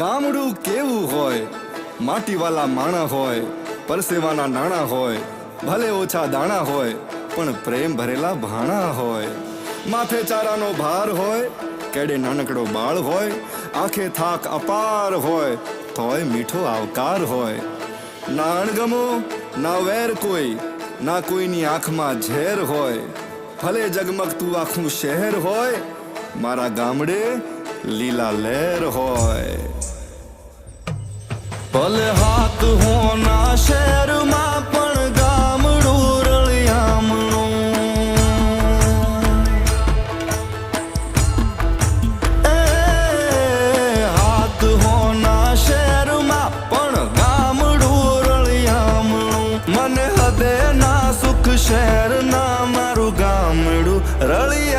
ગામડું કેવું હોય, માટીવાલા માણા હોય, પરસેવાના નાણા હોય, ભલે ઓછા દાણા હોય પણ પ્રેમ ભરેલા ભાણા હોય. માથે ચારાનો ભાર હોય, કેડે નાનકડો બાળ હોય, આંખે થાક અપાર હોય તોય મીઠો આવકાર હોય. ના અણગમો ના વેર કોઈ, ના કોઈની આંખમાં ઝેર હોય. ભલે જગમગતું આખું શહેર હોય, મારા ગામડે લીલા લહેર હોય. ભલે હાથ હોના શહેરમાં પણ ગામડું રળિયામણું. હાથ હોના શહેરમાં પણ ગામડું રળિયામણું. મને હદે ના સુખ શહેર ના મારું ગામડું રળિયા